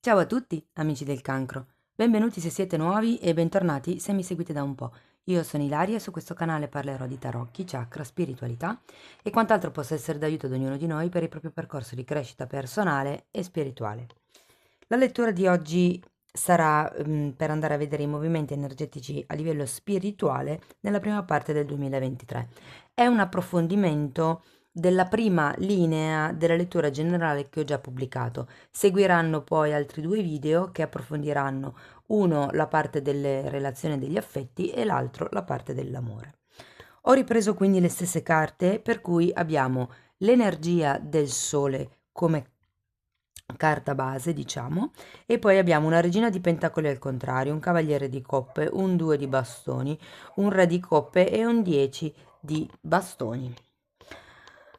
Ciao a tutti, amici del cancro. Benvenuti se siete nuovi e bentornati se mi seguite da un po'. Io sono Ilaria e su questo canale parlerò di tarocchi, chakra, spiritualità e quant'altro possa essere d'aiuto ad ognuno di noi per il proprio percorso di crescita personale e spirituale. La lettura di oggi sarà per andare a vedere i movimenti energetici a livello spirituale nella prima parte del 2023. È un approfondimento della prima linea della lettura generale che ho già pubblicato. Seguiranno poi altri due video che approfondiranno uno la parte delle relazioni e degli affetti e l'altro la parte dell'amore. Ho ripreso quindi le stesse carte per cui abbiamo l'energia del sole come carta base, diciamo, e poi abbiamo una regina di pentacoli al contrario, un cavaliere di coppe, un 2 di bastoni, un re di coppe e un 10 di bastoni.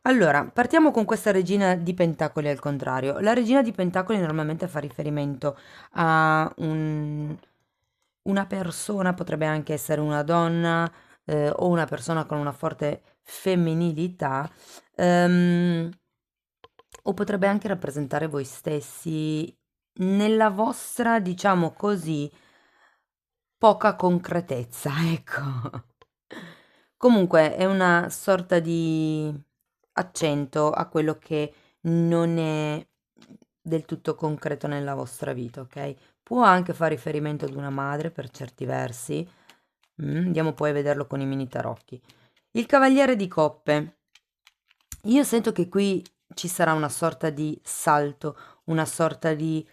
Allora, partiamo con questa regina di pentacoli al contrario. La regina di pentacoli normalmente fa riferimento a una persona, potrebbe anche essere una donna o una persona con una forte femminilità, ehm, o potrebbe anche rappresentare voi stessi nella vostra, diciamo così, poca concretezza, ecco. Comunque è una sorta di accento a quello che non è del tutto concreto nella vostra vita, ok? Può anche fare riferimento ad una madre per certi versi. Andiamo poi a vederlo con i mini tarocchi. Il cavaliere di coppe. Io sento che qui ci sarà una sorta di salto, una sorta di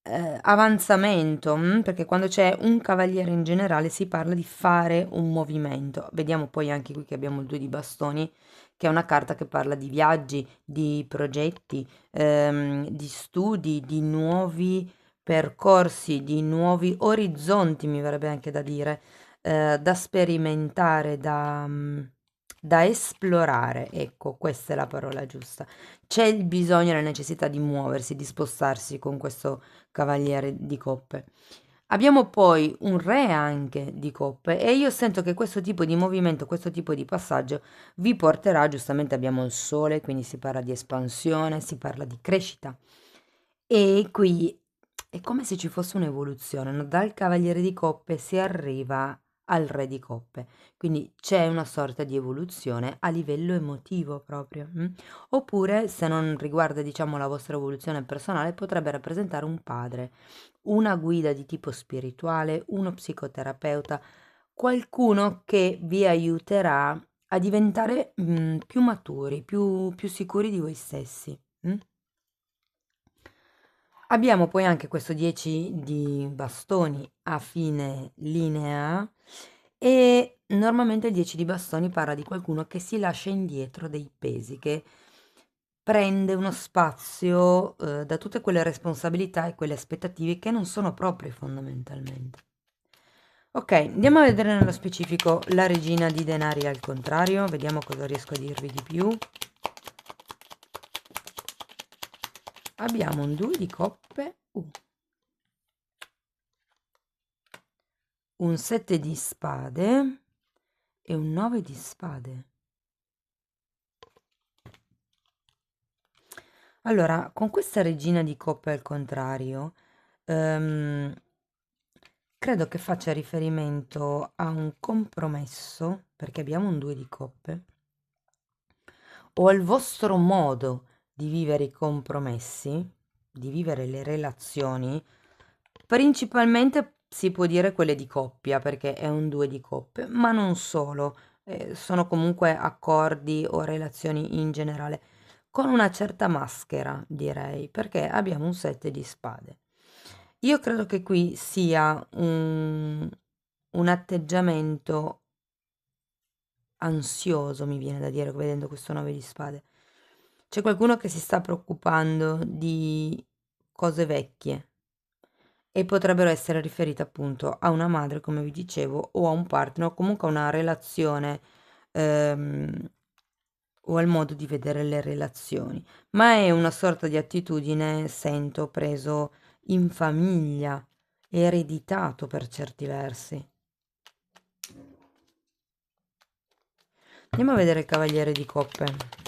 avanzamento, perché quando c'è un cavaliere in generale si parla di fare un movimento. Vediamo poi anche qui che abbiamo il 2 di bastoni, che è una carta che parla di viaggi, di progetti, di studi, di nuovi percorsi, di nuovi orizzonti, mi verrebbe anche da dire, da sperimentare, da esplorare. Ecco, questa è la parola giusta. C'è il bisogno e la necessità di muoversi, di spostarsi con questo cavaliere di coppe. Abbiamo poi un re anche di coppe e io sento che questo tipo di movimento, questo tipo di passaggio vi porterà, giustamente abbiamo il sole, quindi si parla di espansione, si parla di crescita. E qui è come se ci fosse un'evoluzione, no? Dal cavaliere di coppe si arriva al re di coppe, quindi c'è una sorta di evoluzione a livello emotivo proprio. Oppure, se non riguarda, diciamo, la vostra evoluzione personale, potrebbe rappresentare un padre, una guida di tipo spirituale, uno psicoterapeuta, qualcuno che vi aiuterà a diventare più maturi, più sicuri di voi stessi. Abbiamo poi anche questo 10 di bastoni a fine linea e normalmente il 10 di bastoni parla di qualcuno che si lascia indietro dei pesi, che prende uno spazio da tutte quelle responsabilità e quelle aspettative che non sono proprie fondamentalmente. Ok, andiamo a vedere nello specifico la regina di denari al contrario, vediamo cosa riesco a dirvi di più. Abbiamo un 2 di coppe, un 7 di spade e un 9 di spade. Allora, con questa regina di coppe al contrario, ehm, credo che faccia riferimento a un compromesso, perché abbiamo un 2 di coppe, o al vostro modo di vivere i compromessi, di vivere le relazioni, principalmente si può dire quelle di coppia, perché è un 2 di coppe, ma non solo, sono comunque accordi o relazioni in generale, con una certa maschera, direi, perché abbiamo un 7 di spade. Io credo che qui sia un atteggiamento ansioso, mi viene da dire, vedendo questo 9 di spade. C'è qualcuno che si sta preoccupando di cose vecchie e potrebbero essere riferite appunto a una madre, come vi dicevo, o a un partner, o comunque a una relazione ehm, o al modo di vedere le relazioni. Ma è una sorta di attitudine, sento, preso in famiglia, ereditato per certi versi. Andiamo a vedere il cavaliere di coppe.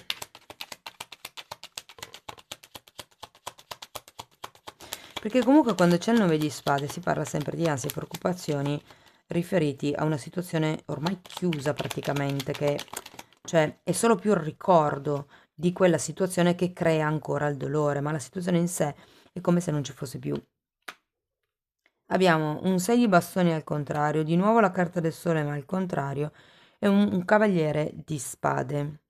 Perché comunque quando c'è il 9 di spade si parla sempre di ansie e preoccupazioni riferiti a una situazione ormai chiusa praticamente, che cioè è solo più il ricordo di quella situazione che crea ancora il dolore, ma la situazione in sé è come se non ci fosse più. Abbiamo un 6 di bastoni al contrario, di nuovo la carta del sole ma al contrario, e un cavaliere di spade.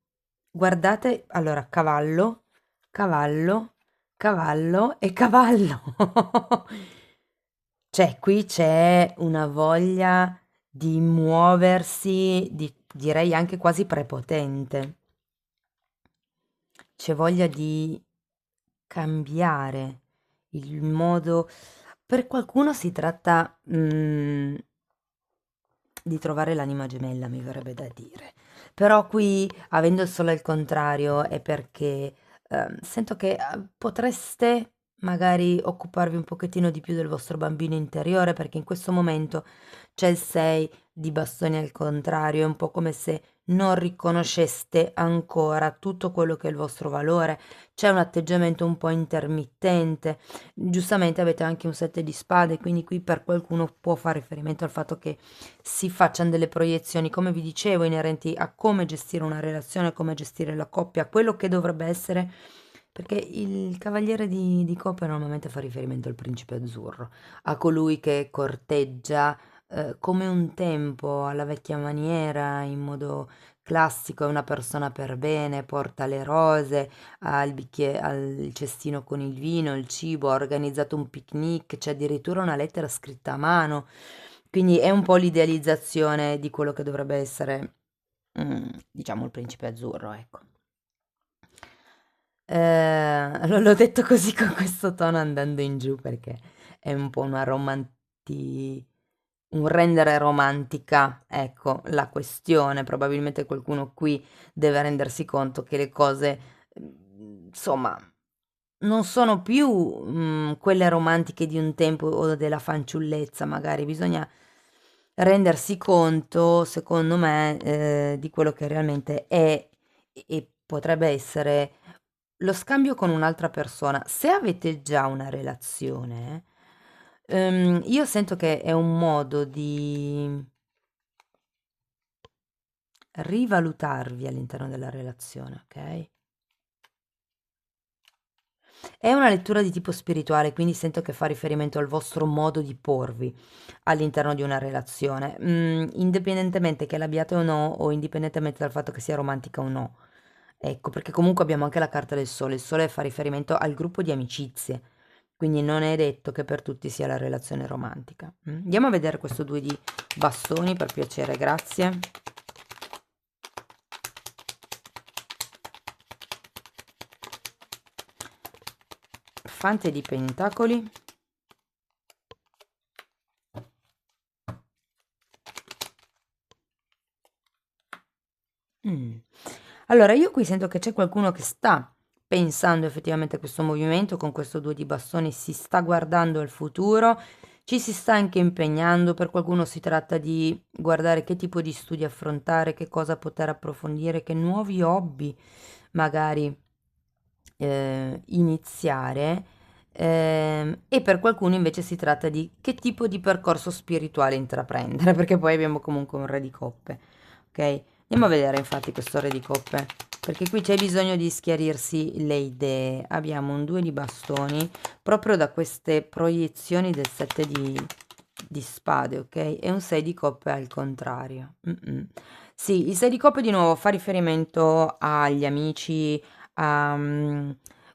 Guardate, allora, cavallo, cavallo, cavallo e cavallo. Cioè, qui c'è una voglia di muoversi, direi anche quasi prepotente. C'è voglia di cambiare il modo. Per qualcuno si tratta di trovare l'anima gemella, mi verrebbe da dire. Però qui, avendo il sole al contrario, è perché sento che potreste magari occuparvi un pochettino di più del vostro bambino interiore, perché in questo momento c'è il 6 di bastoni al contrario, è un po' come se non riconosceste ancora tutto quello che è il vostro valore, c'è un atteggiamento un po' intermittente. Giustamente avete anche un 7 di spade, quindi qui per qualcuno può fare riferimento al fatto che si facciano delle proiezioni, come vi dicevo, inerenti a come gestire una relazione, come gestire la coppia, quello che dovrebbe essere, perché il cavaliere di coppe normalmente fa riferimento al principe azzurro, a colui che corteggia come un tempo, alla vecchia maniera, in modo classico, è una persona per bene, porta le rose, ha il cestino con il vino, il cibo, ha organizzato un picnic, c'è addirittura una lettera scritta a mano. Quindi è un po' l'idealizzazione di quello che dovrebbe essere, diciamo, il principe azzurro, ecco. L'ho detto così con questo tono andando in giù perché è un po' un rendere romantica, ecco, la questione. Probabilmente qualcuno qui deve rendersi conto che le cose, insomma, non sono più quelle romantiche di un tempo o della fanciullezza, magari bisogna rendersi conto, secondo me, di quello che realmente è e potrebbe essere lo scambio con un'altra persona. Se avete già una relazione, io sento che è un modo di rivalutarvi all'interno della relazione, ok? È una lettura di tipo spirituale, quindi sento che fa riferimento al vostro modo di porvi all'interno di una relazione, indipendentemente che l'abbiate o no, o indipendentemente dal fatto che sia romantica o no. Ecco, perché comunque abbiamo anche la carta del sole. Il sole fa riferimento al gruppo di amicizie, quindi non è detto che per tutti sia la relazione romantica. Andiamo a vedere questo 2 di bastoni, per piacere, grazie. Fante di pentacoli. Mm. Allora, io qui sento che c'è qualcuno che sta pensando effettivamente a questo movimento, con questo 2 di bastoni si sta guardando al futuro, ci si sta anche impegnando, per qualcuno si tratta di guardare che tipo di studi affrontare, che cosa poter approfondire, che nuovi hobby magari iniziare, e per qualcuno invece si tratta di che tipo di percorso spirituale intraprendere, perché poi abbiamo comunque un re di coppe, ok? Andiamo a vedere infatti questo re di coppe, perché qui c'è bisogno di schiarirsi le idee. Abbiamo un 2 di bastoni, proprio da queste proiezioni del 7 di spade, ok? E un 6 di coppe al contrario. Sì, il 6 di coppe di nuovo fa riferimento agli amici, a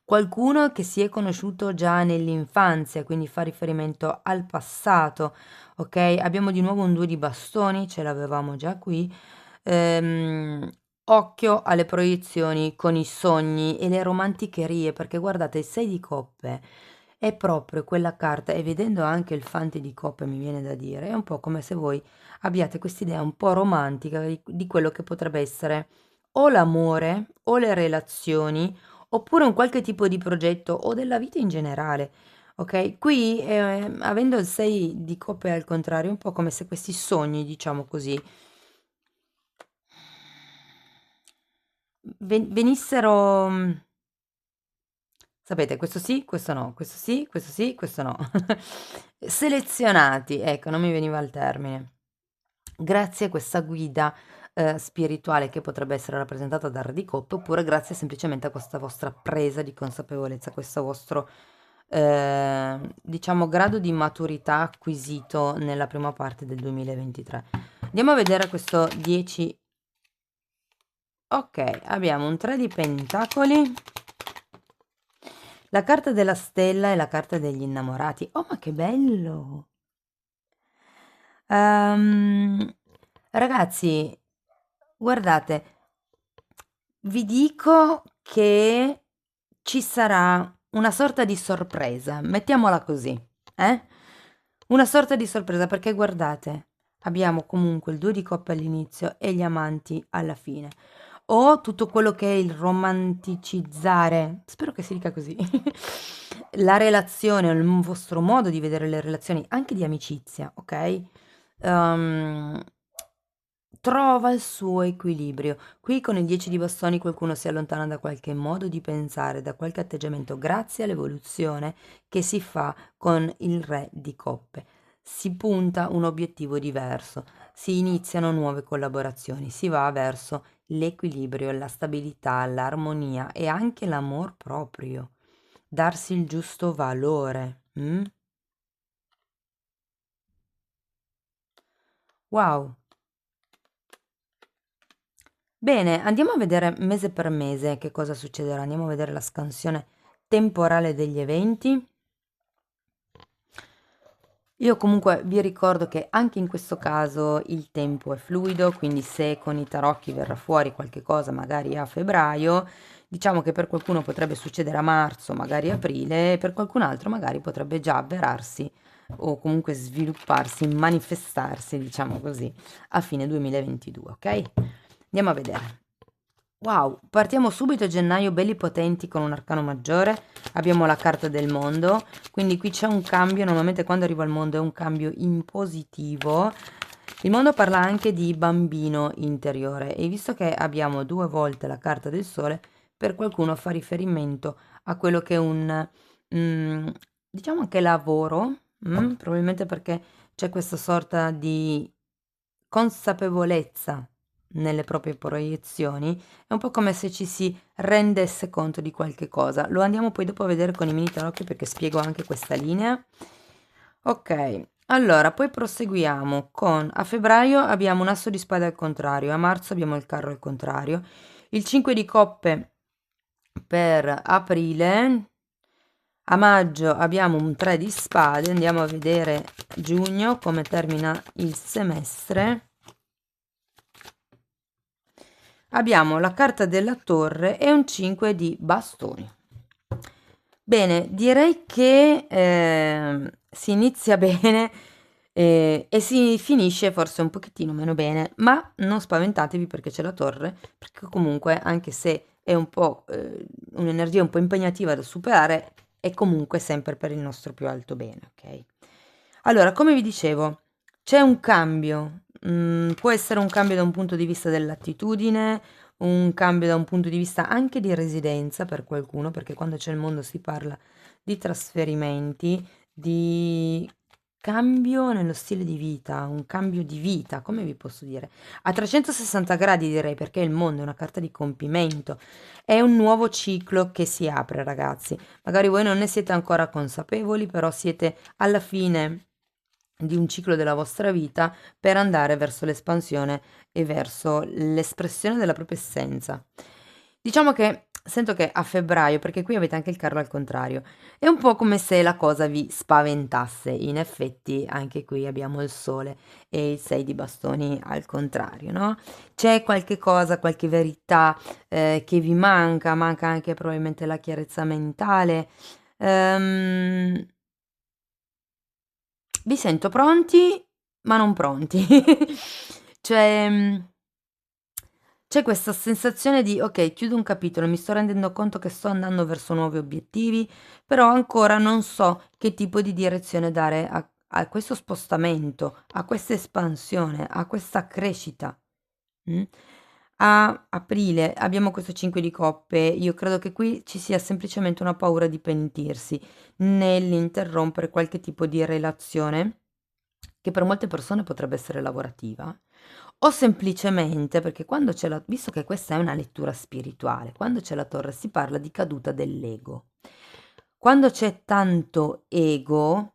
qualcuno che si è conosciuto già nell'infanzia, quindi fa riferimento al passato, ok? Abbiamo di nuovo un 2 di bastoni, ce l'avevamo già qui. Ehm, Occhio alle proiezioni con i sogni e le romanticherie, perché guardate, il 6 di coppe è proprio quella carta, e vedendo anche il fante di coppe mi viene da dire, è un po' come se voi abbiate quest'idea un po' romantica di quello che potrebbe essere o l'amore o le relazioni, oppure un qualche tipo di progetto o della vita in generale. Ok, qui avendo il 6 di coppe al contrario, è un po' come se questi sogni, diciamo così, venissero Sapete, questo sì, questo no, questo sì, questo sì, questo no. Selezionati, ecco, non mi veniva il termine. Grazie a questa guida spirituale che potrebbe essere rappresentata dal Re di Coppe, oppure grazie semplicemente a questa vostra presa di consapevolezza, questo vostro, diciamo, grado di maturità acquisito nella prima parte del 2023. Andiamo a vedere questo 10. Ok, abbiamo un 3 di pentacoli, la carta della stella e la carta degli innamorati. Oh, ma che bello! Ehm, ragazzi, guardate, vi dico che ci sarà una sorta di sorpresa, mettiamola così, eh? Una sorta di sorpresa perché guardate, abbiamo comunque il 2 di coppe all'inizio e gli amanti alla fine. O tutto quello che è il romanticizzare, spero che si dica così, la relazione, il vostro modo di vedere le relazioni, anche di amicizia, ok? Ehm, trova il suo equilibrio. Qui con il 10 di bastoni qualcuno si allontana da qualche modo di pensare, da qualche atteggiamento, grazie all'evoluzione che si fa con il re di coppe. Si punta a un obiettivo diverso, si iniziano nuove collaborazioni, si va verso l'equilibrio, la stabilità, l'armonia e anche l'amor proprio. Darsi il giusto valore. Mm? Wow. Bene, andiamo a vedere mese per mese che cosa succederà. Andiamo a vedere la scansione temporale degli eventi. Io comunque vi ricordo che anche in questo caso il tempo è fluido, quindi se con i tarocchi verrà fuori qualche cosa magari a febbraio, diciamo che per qualcuno potrebbe succedere a marzo, magari aprile, e per qualcun altro magari potrebbe già avverarsi o comunque svilupparsi, manifestarsi, diciamo così, a fine 2022, ok? Andiamo a vedere. Wow, partiamo subito a gennaio belli potenti con un arcano maggiore, abbiamo la carta del mondo, quindi qui c'è un cambio, normalmente quando arriva al mondo è un cambio in positivo. Il mondo parla anche di bambino interiore e visto che abbiamo due volte la carta del sole, per qualcuno fa riferimento a quello che è un, mm, diciamo anche lavoro, probabilmente perché c'è questa sorta di consapevolezza nelle proprie proiezioni, è un po' come se ci si rendesse conto di qualche cosa. Lo andiamo poi dopo a vedere con i mini tarocchi perché spiego anche questa linea. Ok, allora poi proseguiamo con a febbraio abbiamo un asso di spade al contrario, a marzo abbiamo il carro al contrario, il 5 di coppe per aprile, a maggio abbiamo un 3 di spade, andiamo a vedere giugno come termina il semestre. Abbiamo la carta della torre e un 5 di bastoni. Bene, direi che si inizia bene e si finisce forse un pochettino meno bene, ma non spaventatevi perché c'è la torre, perché comunque anche se è un po' un'energia un po' impegnativa da superare, è comunque sempre per il nostro più alto bene, ok? Allora, come vi dicevo, c'è un cambio, può essere un cambio da un punto di vista dell'attitudine, un cambio da un punto di vista anche di residenza per qualcuno, perché quando c'è il mondo si parla di trasferimenti, di cambio nello stile di vita, un cambio di vita, come vi posso dire? A 360 gradi direi, perché il mondo è una carta di compimento, è un nuovo ciclo che si apre, ragazzi. Magari voi non ne siete ancora consapevoli, però siete alla fine di un ciclo della vostra vita per andare verso l'espansione e verso l'espressione della propria essenza. Diciamo che sento che a febbraio, perché qui avete anche il carro al contrario, è un po' come se la cosa vi spaventasse. In effetti anche qui abbiamo il sole e il 6 di bastoni al contrario, no? C'è qualche cosa, qualche verità che vi manca, manca anche probabilmente la chiarezza mentale. Ehm, Vi sento pronti, ma non pronti. Cioè, c'è questa sensazione di: "Okay, chiudo un capitolo, mi sto rendendo conto che sto andando verso nuovi obiettivi, però ancora non so che tipo di direzione dare a questo spostamento, a questa espansione, a questa crescita". Mh? A aprile abbiamo questo 5 di coppe, io credo che qui ci sia semplicemente una paura di pentirsi nell'interrompere qualche tipo di relazione che per molte persone potrebbe essere lavorativa, o semplicemente perché quando c'è la, visto che questa è una lettura spirituale, quando c'è la torre si parla di caduta dell'ego. Quando c'è tanto ego,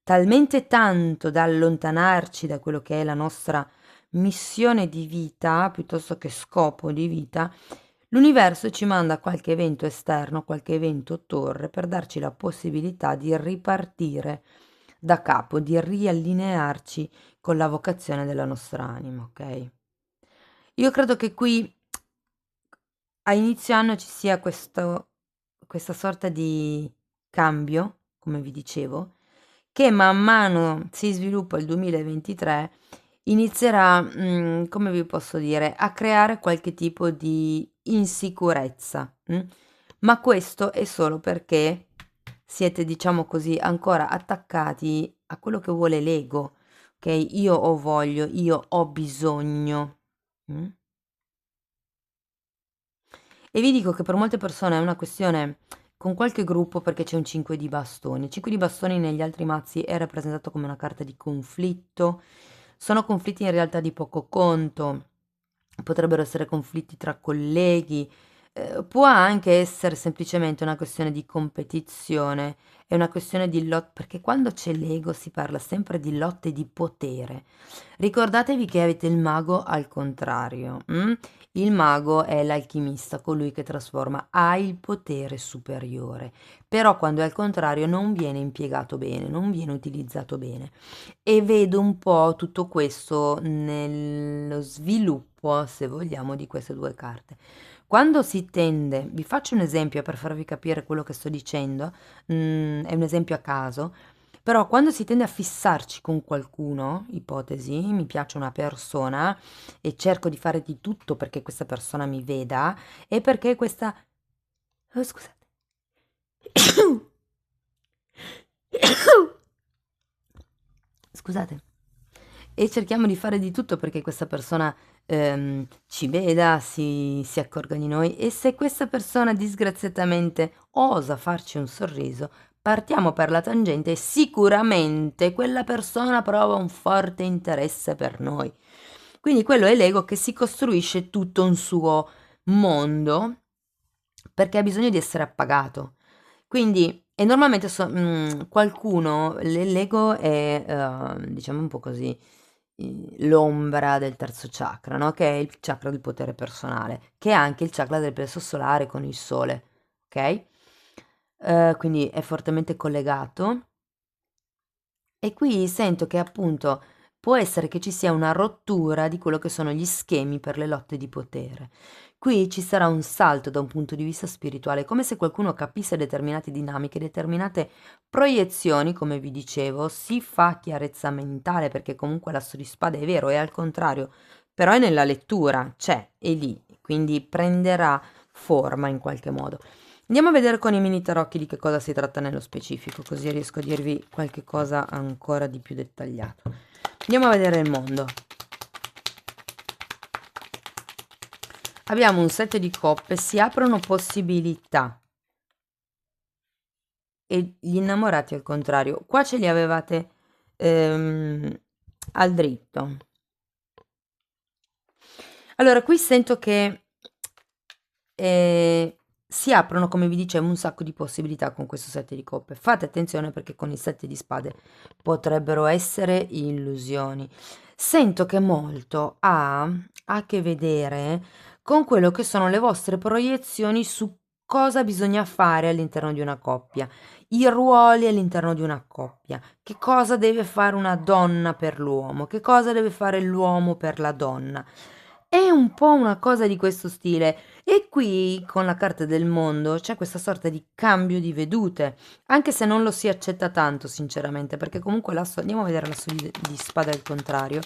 talmente tanto da allontanarci da quello che è la nostra missione di vita, piuttosto che scopo di vita, l'universo ci manda qualche evento esterno, qualche evento torre, per darci la possibilità di ripartire da capo, di riallinearci con la vocazione della nostra anima, ok? Io credo che qui a inizio anno ci sia questa sorta di cambio, come vi dicevo, che man mano si sviluppa il 2023 inizierà, come vi posso dire, a creare qualche tipo di insicurezza, ma questo è solo perché siete, diciamo così, ancora attaccati a quello che vuole l'ego, ok? Io ho voglio, io ho bisogno. Mm? E vi dico che per molte persone è una questione con qualche gruppo perché c'è un 5 di bastoni. Il 5 di bastoni negli altri mazzi è rappresentato come una carta di conflitto. Sono conflitti in realtà di poco conto, potrebbero essere conflitti tra colleghi, può anche essere semplicemente una questione di competizione, è una questione di lotta, perché quando c'è l'ego si parla sempre di lotte di potere. Ricordatevi che avete il mago al contrario. Il mago è l'alchimista, colui che trasforma, ha il potere superiore, però quando è al contrario non viene impiegato bene, non viene utilizzato bene. E vedo un po' tutto questo nello sviluppo, se vogliamo, di queste due carte. Quando si tende, vi faccio un esempio per farvi capire quello che sto dicendo, è un esempio a caso, però quando si tende a fissarci con qualcuno, ipotesi, mi piace una persona e cerco di fare di tutto perché questa persona mi veda e perché questa... Oh, scusate. Scusate. E cerchiamo di fare di tutto perché questa persona ci veda, si accorga di noi e se questa persona disgraziatamente osa farci un sorriso, partiamo per la tangente e sicuramente quella persona prova un forte interesse per noi. Quindi quello è l'ego che si costruisce tutto un suo mondo perché ha bisogno di essere appagato. Quindi, e normalmente qualcuno, l'ego è, diciamo un po' così, l'ombra del terzo chakra, no? Che è il chakra del potere personale, che è anche il chakra del plesso solare con il sole, ok? Quindi è fortemente collegato. E qui sento che appunto può essere che ci sia una rottura di quello che sono gli schemi per le lotte di potere. Qui ci sarà un salto da un punto di vista spirituale, come se qualcuno capisse determinate dinamiche, determinate proiezioni, come vi dicevo, si fa chiarezza mentale, perché comunque l'asso di spada è vero, è al contrario, però è nella lettura, c'è, è lì, quindi prenderà forma in qualche modo. Andiamo a vedere con i mini tarocchi di che cosa si tratta nello specifico, così riesco a dirvi qualche cosa ancora di più dettagliato. Andiamo a vedere il mondo. Abbiamo un 7 di coppe, si aprono possibilità e gli innamorati al contrario. Qua ce li avevate al dritto. Allora, qui sento che si aprono, come vi dicevo, un sacco di possibilità con questo 7 di coppe. Fate attenzione perché con il 7 di spade potrebbero essere illusioni. Sento che molto ha a che vedere con quello che sono le vostre proiezioni su cosa bisogna fare all'interno di una coppia, i ruoli all'interno di una coppia, che cosa deve fare una donna per l'uomo, che cosa deve fare l'uomo per la donna. È un po' una cosa di questo stile. E qui con la carta del mondo c'è questa sorta di cambio di vedute, anche se non lo si accetta tanto, sinceramente, perché comunque l'asso, andiamo a vedere l'asso di spada al contrario.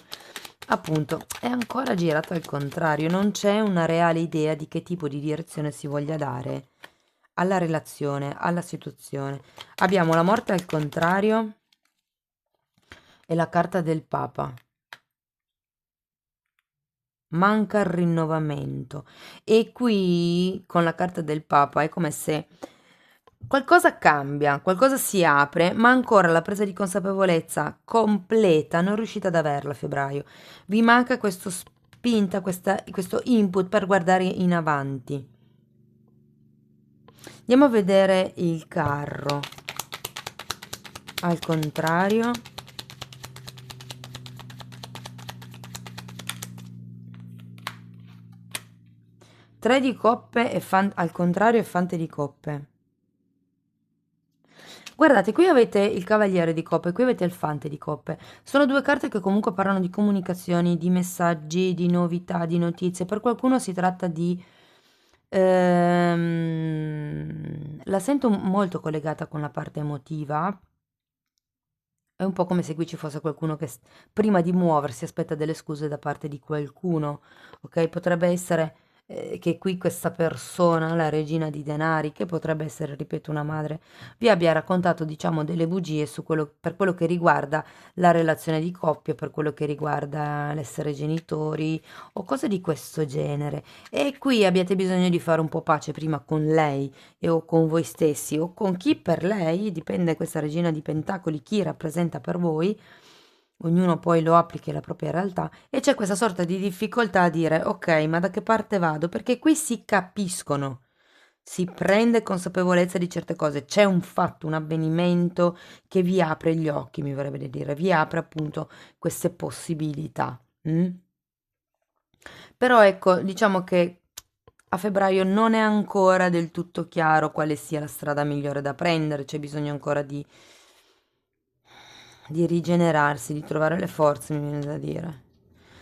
Appunto, è ancora girato al contrario, non c'è una reale idea di che tipo di direzione si voglia dare alla relazione, alla situazione. Abbiamo la morte al contrario e la carta del Papa. manca il rinnovamento. E qui con la carta del Papa è come se qualcosa cambia, qualcosa si apre, ma ancora la presa di consapevolezza completa non riuscite ad averla a febbraio. Vi manca questo spinta, questo input per guardare in avanti. Andiamo a vedere il carro. Al contrario. Tre di coppe e al contrario e fante di coppe. Guardate, qui avete il cavaliere di coppe, qui avete il fante di coppe. Sono due carte che comunque parlano di comunicazioni, di messaggi, di novità, di notizie. Per qualcuno si tratta di... la sento molto collegata con la parte emotiva. È un po' come se qui ci fosse qualcuno che prima di muoversi aspetta delle scuse da parte di qualcuno, ok? Potrebbe essere che qui questa persona, la regina di denari, che potrebbe essere, ripeto, una madre, vi abbia raccontato, diciamo, delle bugie su per quello che riguarda la relazione di coppia, per quello che riguarda l'essere genitori o cose di questo genere. E qui abbiate bisogno di fare un po' pace prima con lei o con voi stessi o con chi per lei, dipende questa regina di pentacoli, chi rappresenta per voi, ognuno poi lo applichi alla propria realtà e c'è questa sorta di difficoltà a dire ok, ma da che parte vado? Perché qui si capiscono, si prende consapevolezza di certe cose, c'è un fatto, un avvenimento che vi apre gli occhi, mi vorrebbe da dire, vi apre appunto queste possibilità. Però ecco, diciamo che a febbraio non è ancora del tutto chiaro quale sia la strada migliore da prendere, c'è bisogno ancora di rigenerarsi, di trovare le forze, mi viene da dire.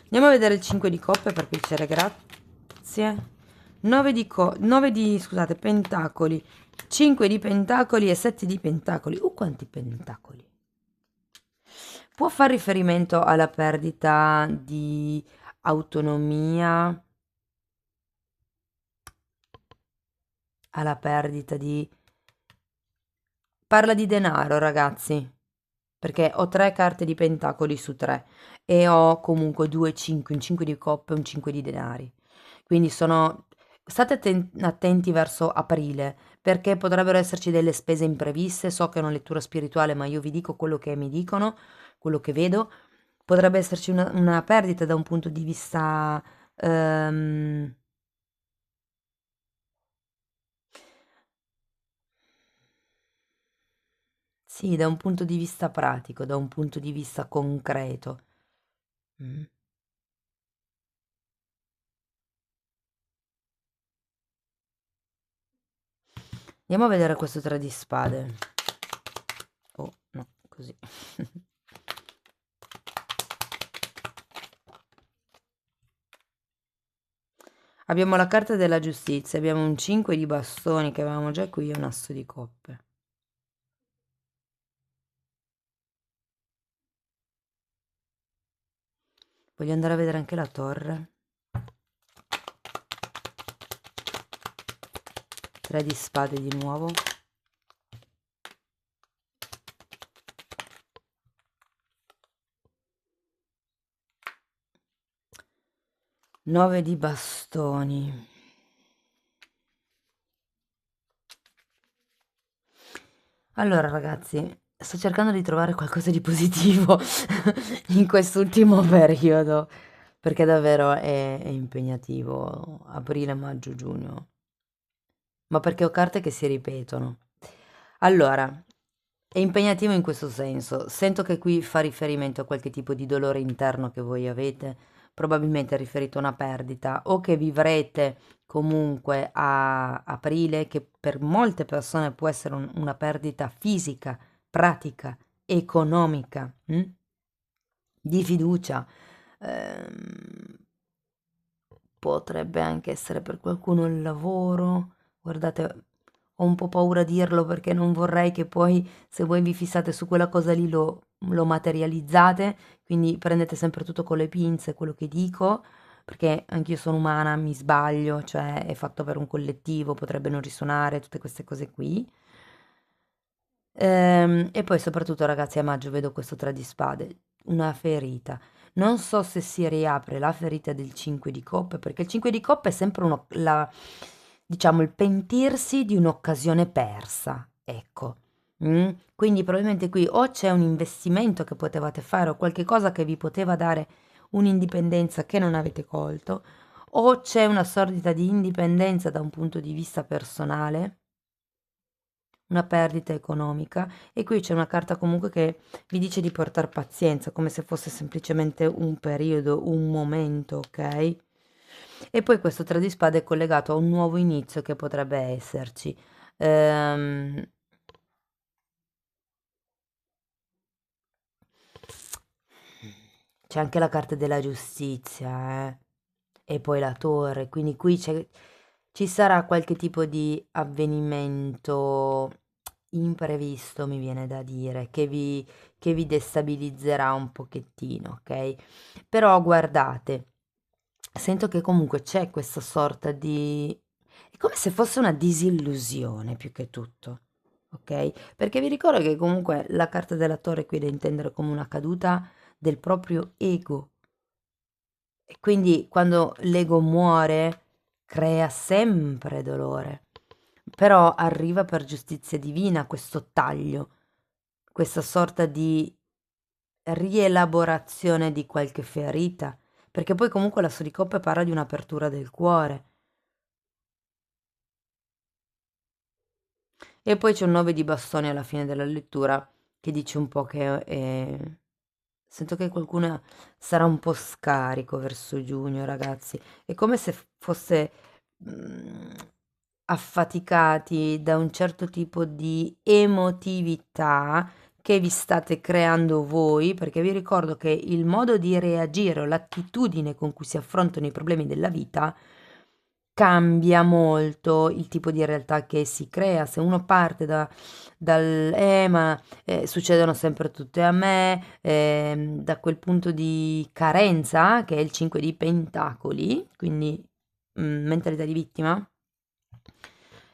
Andiamo a vedere il 5 di coppe per piacere, grazie. 9 di, scusate, pentacoli, 5 di pentacoli e 7 di pentacoli. Quanti pentacoli! Può fare riferimento alla perdita di autonomia, alla perdita di... Parla di denaro, ragazzi, perché ho 3 carte di pentacoli su 3 e ho comunque 2 5, un 5 di coppe e un 5 di denari. Quindi sono... State attenti verso aprile, perché potrebbero esserci delle spese impreviste. So che è una lettura spirituale, ma io vi dico quello che mi dicono, quello che vedo. Potrebbe esserci una perdita da un punto di vista... sì, da un punto di vista pratico, da un punto di vista concreto. Mm. Andiamo a vedere questo 3 di spade. Oh, no, così. Abbiamo la carta della giustizia, abbiamo un 5 di bastoni che avevamo già qui e un asso di coppe. Voglio andare a vedere anche la torre. 3 di spade di nuovo. Nove di bastoni. Allora ragazzi, sto cercando di trovare qualcosa di positivo in quest'ultimo periodo, perché davvero è impegnativo aprile, maggio, giugno, ma perché ho carte che si ripetono. Allora, è impegnativo in questo senso. Sento che qui fa riferimento a qualche tipo di dolore interno che voi avete, probabilmente riferito a una perdita o che vivrete comunque a aprile, che per molte persone può essere una perdita fisica, pratica, economica, di fiducia. Ehm, Potrebbe anche essere per qualcuno il lavoro. Guardate, ho un po' paura a dirlo perché non vorrei che poi se voi vi fissate su quella cosa lì lo materializzate, quindi prendete sempre tutto con le pinze quello che dico, perché anch'io sono umana, mi sbaglio, cioè è fatto per un collettivo, potrebbe non risuonare, tutte queste cose qui. E poi soprattutto ragazzi a maggio vedo questo 3 di spade, una ferita. Non so se si riapre la ferita del 5 di coppe, perché il 5 di coppe è sempre diciamo, il pentirsi di un'occasione persa, ecco. Quindi probabilmente qui o c'è un investimento che potevate fare o qualche cosa che vi poteva dare un'indipendenza che non avete colto, o c'è una sordita di indipendenza da un punto di vista personale, una perdita economica, e qui c'è una carta comunque che vi dice di portar pazienza, come se fosse semplicemente un periodo, un momento, ok? E poi questo tre di spade è collegato a un nuovo inizio che potrebbe esserci. Ehm, C'è anche la carta della giustizia, e poi la torre, quindi qui ci sarà qualche tipo di avvenimento imprevisto, mi viene da dire, che vi destabilizzerà un pochettino, ok? Però guardate, sento che comunque c'è questa sorta di... È come se fosse una disillusione più che tutto, ok? Perché vi ricordo che comunque la carta della torre qui è da intendere come una caduta del proprio ego. E quindi quando l'ego muore crea sempre dolore, però arriva per giustizia divina questo taglio, questa sorta di rielaborazione di qualche ferita, perché poi comunque la di coppe parla di un'apertura del cuore. E poi c'è un 9 di bastoni alla fine della lettura che dice un po' che sento che qualcuno sarà un po' scarico verso giugno, ragazzi. È come se fosse affaticati da un certo tipo di emotività che vi state creando voi, perché vi ricordo che il modo di reagire o l'attitudine con cui si affrontano i problemi della vita cambia molto il tipo di realtà che si crea. Se uno parte ma succedono sempre tutte a me, da quel punto di carenza, che è il 5 di pentacoli, quindi mentalità di vittima,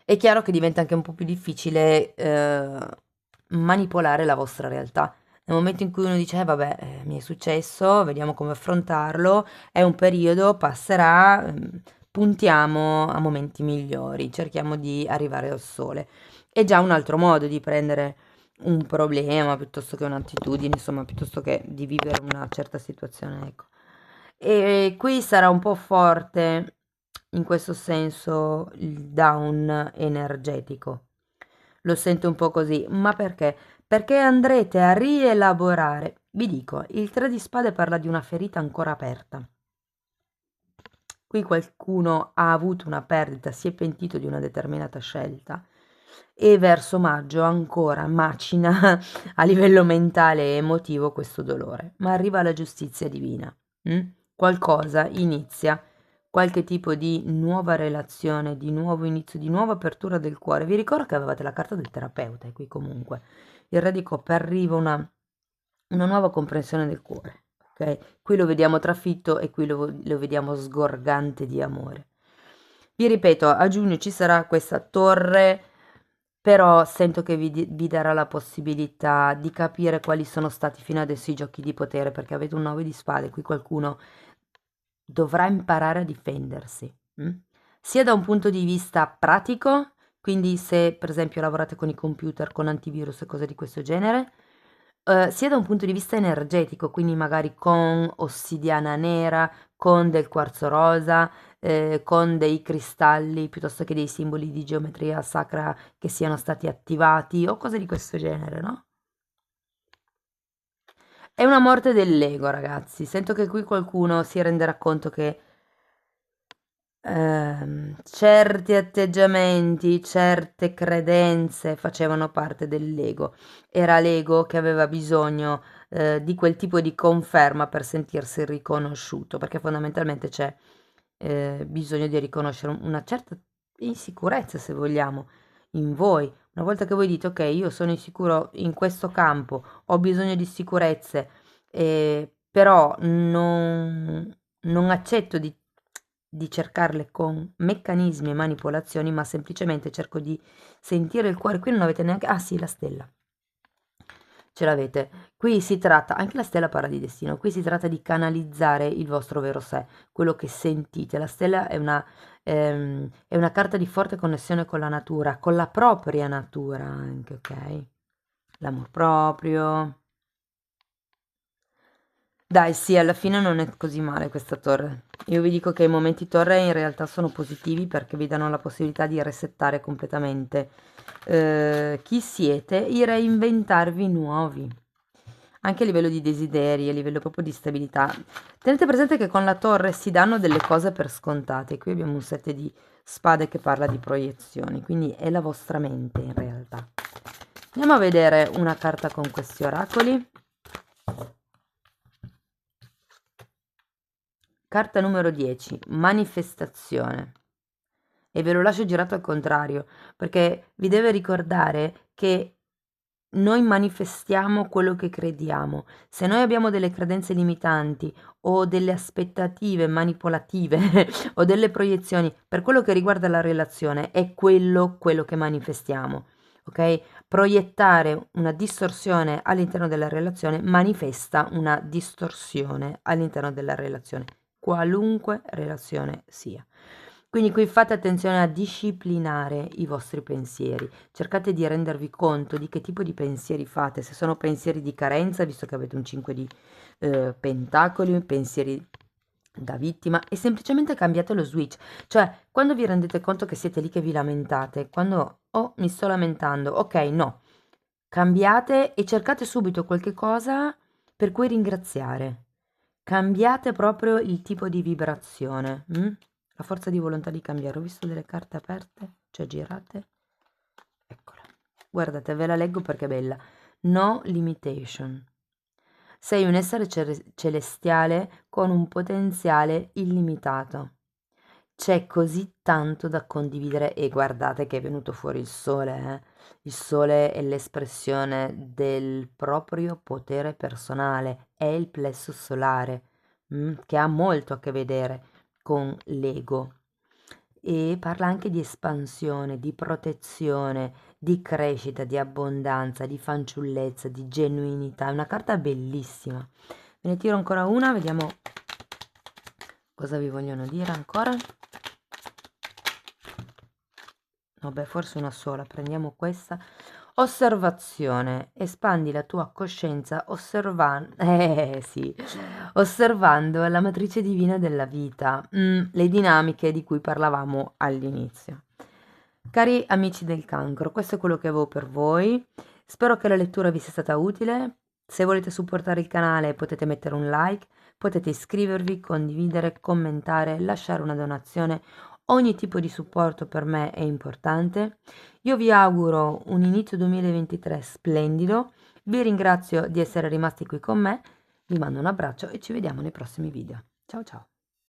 è chiaro che diventa anche un po' più difficile manipolare la vostra realtà. Nel momento in cui uno dice, vabbè, mi è successo, vediamo come affrontarlo, è un periodo, passerà, puntiamo a momenti migliori, cerchiamo di arrivare al sole. È già un altro modo di prendere un problema piuttosto che un'attitudine, insomma, piuttosto che di vivere una certa situazione, ecco. E qui sarà un po' forte in questo senso il down energetico. Lo sento un po' così, ma perché? Perché andrete a rielaborare. Vi dico, il 3 di spade parla di una ferita ancora aperta. Qui qualcuno ha avuto una perdita, si è pentito di una determinata scelta e verso maggio ancora macina a livello mentale e emotivo questo dolore, ma arriva la giustizia divina. mm? Qualcosa inizia, qualche tipo di nuova relazione, di nuovo inizio, di nuova apertura del cuore. Vi ricordo che avevate la carta del terapeuta e qui comunque il re di coppe arriva una nuova comprensione del cuore. Ok? Qui lo vediamo trafitto e qui lo vediamo sgorgante di amore. Vi ripeto, a giugno ci sarà questa torre, però sento che vi darà la possibilità di capire quali sono stati fino adesso i giochi di potere, perché avete un 9 di spade, qui qualcuno dovrà imparare a difendersi, sia da un punto di vista pratico, quindi se per esempio lavorate con i computer, con antivirus e cose di questo genere, sia da un punto di vista energetico, quindi magari con ossidiana nera, con del quarzo rosa, con dei cristalli piuttosto che dei simboli di geometria sacra che siano stati attivati o cose di questo genere, no? È una morte dell'ego, ragazzi. Sento che qui qualcuno si renderà conto che certi atteggiamenti, certe credenze facevano parte dell'ego. Era l'ego che aveva bisogno, di quel tipo di conferma per sentirsi riconosciuto, perché fondamentalmente c'è, bisogno di riconoscere una certa insicurezza, se vogliamo, in voi. Una volta che voi dite: "Okay, io sono insicuro in questo campo, ho bisogno di sicurezze, però non accetto di cercarle con meccanismi e manipolazioni, ma semplicemente cerco di sentire il cuore". Qui non avete neanche, ah sì, la stella. ce l'avete. Qui si tratta, anche la stella parla di destino, qui si tratta di canalizzare il vostro vero sé, quello che sentite. La stella è una carta di forte connessione con la natura, con la propria natura anche, ok? L'amor proprio. Dai, sì, alla fine non è così male questa torre. Io vi dico che i momenti torre in realtà sono positivi perché vi danno la possibilità di resettare completamente chi siete e reinventarvi nuovi. Anche a livello di desideri, a livello proprio di stabilità. Tenete presente che con la torre si danno delle cose per scontate. Qui abbiamo un 7 di spade che parla di proiezioni, quindi è la vostra mente in realtà. Andiamo a vedere una carta con questi oracoli. Carta numero 10, manifestazione. E ve lo lascio girato al contrario, perché vi deve ricordare che noi manifestiamo quello che crediamo. Se noi abbiamo delle credenze limitanti o delle aspettative manipolative o delle proiezioni per quello che riguarda la relazione, è quello che manifestiamo. Ok? Proiettare una distorsione all'interno della relazione manifesta una distorsione all'interno della relazione, qualunque relazione sia. Quindi qui fate attenzione a disciplinare i vostri pensieri, cercate di rendervi conto di che tipo di pensieri fate, se sono pensieri di carenza, visto che avete un 5 di pentacoli, pensieri da vittima, e semplicemente cambiate lo switch, cioè quando vi rendete conto che siete lì che vi lamentate, quando oh mi sto lamentando, ok no, cambiate e cercate subito qualche cosa per cui ringraziare, cambiate proprio il tipo di vibrazione. La forza di volontà di cambiare. Ho visto delle carte aperte, cioè girate. Eccola. Guardate, ve la leggo perché è bella. No limitation. Sei un essere celestiale con un potenziale illimitato. C'è così tanto da condividere e guardate che è venuto fuori il sole, eh? Il sole è l'espressione del proprio potere personale, è il plesso solare, che ha molto a che vedere con l'ego e parla anche di espansione, di protezione, di crescita, di abbondanza, di fanciullezza, di genuinità. È una carta bellissima. Ve ne tiro ancora una, vediamo cosa vi vogliono dire ancora. Vabbè, forse una sola, prendiamo questa. Osservazione, espandi la tua coscienza osservando, sì, osservando la matrice divina della vita, le dinamiche di cui parlavamo all'inizio. Cari amici del cancro, questo è quello che avevo per voi. Spero che la lettura vi sia stata utile. Se volete supportare il canale potete mettere un like, potete iscrivervi, condividere, commentare, lasciare una donazione. Ogni tipo di supporto per me è importante. Io vi auguro un inizio 2023 splendido, vi ringrazio di essere rimasti qui con me, vi mando un abbraccio e ci vediamo nei prossimi video. Ciao ciao!